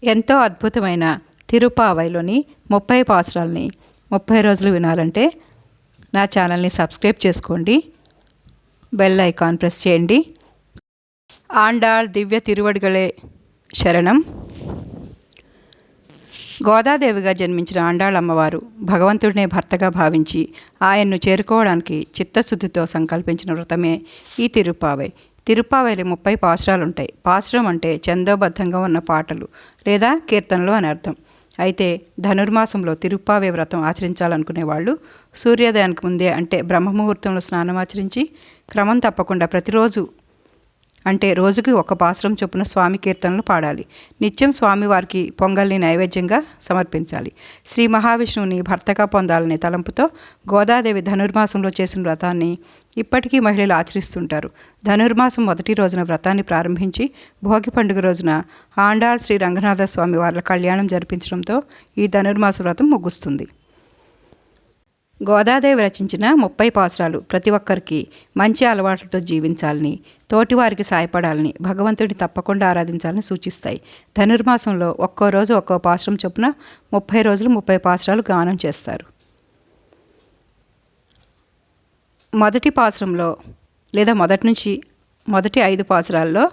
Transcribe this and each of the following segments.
ఎంతో అద్భుతమైన తిరుప్పావైలోని 30 పాసురాల్ని 30 రోజులు వినాలంటే నా ఛానల్ని సబ్స్క్రైబ్ చేసుకోండి, బెల్ ఐకాన్ ప్రెస్ చేయండి. ఆండాళ్ దివ్య తిరువడిగలే శరణం. గోదాదేవిగా జన్మించిన ఆండాళ్ అమ్మవారు భగవంతుడినే భర్తగా భావించి ఆయన్ను చేరుకోవడానికి చిత్తశుద్ధితో సంకల్పించిన వ్రతమే ఈ తిరుప్పావై. తిరుప్పావైలో 30 పాసురాలుంటాయి. పాసురం అంటే ఛందోబద్ధంగా ఉన్న పాటలు లేదా కీర్తనలు అని అర్థం. అయితే ధనుర్మాసంలో తిరుప్పావై వ్రతం ఆచరించాలనుకునే వాళ్ళు సూర్యోదయానికి ముందే అంటే బ్రహ్మముహూర్తంలో స్నానం ఆచరించి క్రమం తప్పకుండా ప్రతిరోజు అంటే రోజుకి ఒక పాసురం చొప్పున స్వామి కీర్తనలు పాడాలి. నిత్యం స్వామివారికి పొంగల్ని నైవేద్యంగా సమర్పించాలి. శ్రీ మహావిష్ణువుని భర్తగా పొందాలనే తలంపుతో గోదాదేవి ధనుర్మాసంలో చేసిన వ్రతాన్ని ఇప్పటికీ మహిళలు ఆచరిస్తుంటారు. ధనుర్మాసం మొదటి రోజున వ్రతాన్ని ప్రారంభించి భోగి పండుగ రోజున ఆండాళ్ శ్రీ రంగనాథ స్వామి వార్ల కళ్యాణం జరిపించడంతో ఈ ధనుర్మాస వ్రతం ముగుస్తుంది. గోదాదేవి రచించిన 30 పాసురాలు ప్రతి ఒక్కరికి మంచి అలవాట్లతో జీవించాలని, తోటివారికి సాయపడాలని, భగవంతుడిని తప్పకుండా ఆరాధించాలని సూచిస్తాయి. ధనుర్మాసంలో ఒక్కో రోజు ఒక్కో పాసురం చొప్పున 30 రోజులు 30 పాసురాలు గానం చేస్తారు. మొదటి పాసురంలో లేదా మొదటి 5 పాసురాల్లో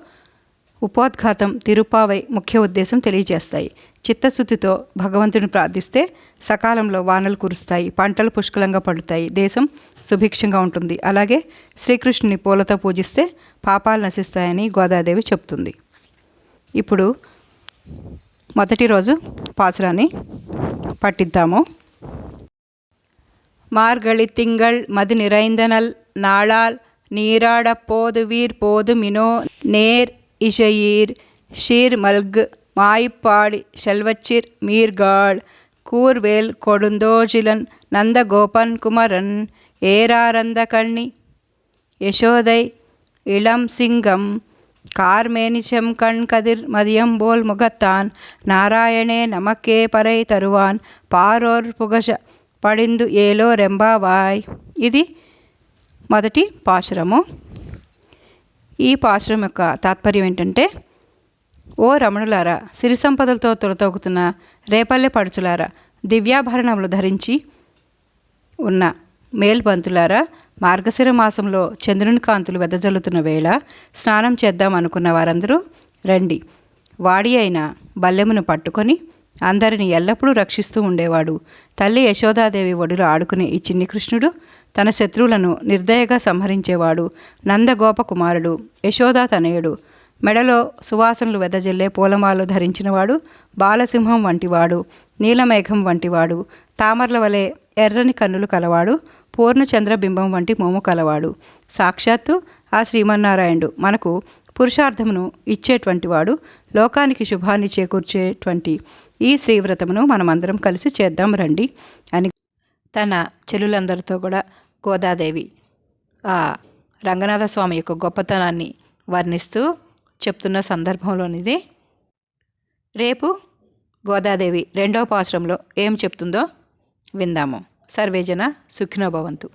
ఉపోద్ఘాతం, తిరుప్పావై ముఖ్య ఉద్దేశం తెలియజేస్తాయి. చిత్తశుద్ధితో భగవంతుడిని ప్రార్థిస్తే సకాలంలో వానలు కురుస్తాయి, పంటలు పుష్కలంగా పండుతాయి, దేశం సుభిక్షంగా ఉంటుంది. అలాగే శ్రీకృష్ణుని పూలతో పూజిస్తే పాపాలు నశిస్తాయని గోదాదేవి చెప్తుంది. ఇప్పుడు మొదటి రోజు పాసురాన్ని పట్టిద్దాము. మార్గళి తింగళ్ మది நிறைந்தனல் நாளால் நீராட போதுவீர் போதுமினோ நேர் இசையீர் ஷீர் மல்கு மாய்ப்பாடி செல்வச்சிர் மீர்காள் கூர்வேல் கொடுந்தோஜிலன் நந்த கோபன் குமரன் ஏராரந்த கண்ணி யசோதை இளம் சிங்கம் கார்மேனிச்சம் கண் கதிர் மதியம்போல் முகத்தான் நாராயணே நமக்கே பறை తరువాన్ పారోర్ పుగష పడిందు ఏలో రెంబావాయ్. ఇది మొదటి పాశురము. ఈ పాశురం యొక్క తాత్పర్యం ఏంటంటే, ఓ రమణులారా, సిరి సంపదలతో తొలతొగుతున్న రేపల్లె పడుచులారా, దివ్యాభరణములు ధరించి ఉన్న మేల్బంతులారా, మార్గశిర మాసంలో చంద్రుని కాంతులు వెదజల్లుతున్న వేళ స్నానం చేద్దాం అనుకున్న వారందరూ రండి. వాడి అయిన బల్లెమును పట్టుకొని అందరిని ఎల్లప్పుడూ రక్షిస్తూ ఉండేవాడు. తల్లి యశోదాదేవి ఒడిలో ఆడుకునే ఈ చిన్ని కృష్ణుడు తన శత్రువులను నిర్దయగా సంహరించేవాడు. నందగోప కుమారుడు, యశోదా తనయుడు, మెడలో సువాసనలు వెదజల్లే పూలమాలు ధరించినవాడు, బాలసింహం వంటివాడు, నీలమేఘం వంటివాడు, తామరల వలె ఎర్రని కన్నులు కలవాడు, పూర్ణచంద్రబింబం వంటి మోము కలవాడు. సాక్షాత్తు ఆ శ్రీమన్నారాయణుడు మనకు పురుషార్థమును ఇచ్చేటువంటి వాడు. లోకానికి శుభాన్ని చేకూర్చేటువంటి ఈ శ్రీవ్రతమును మనమందరం కలిసి చేద్దాం రండి అని తన చెల్లులందరితో కూడా గోదాదేవి ఆ రంగనాథ స్వామి యొక్క గొప్పతనాన్ని వర్ణిస్తూ చెప్తున్న సందర్భంలోనిది. రేపు గోదాదేవి 2వ పాసురంలో ఏం చెప్తుందో విందాము. సర్వేజన సుఖినో భవంతు.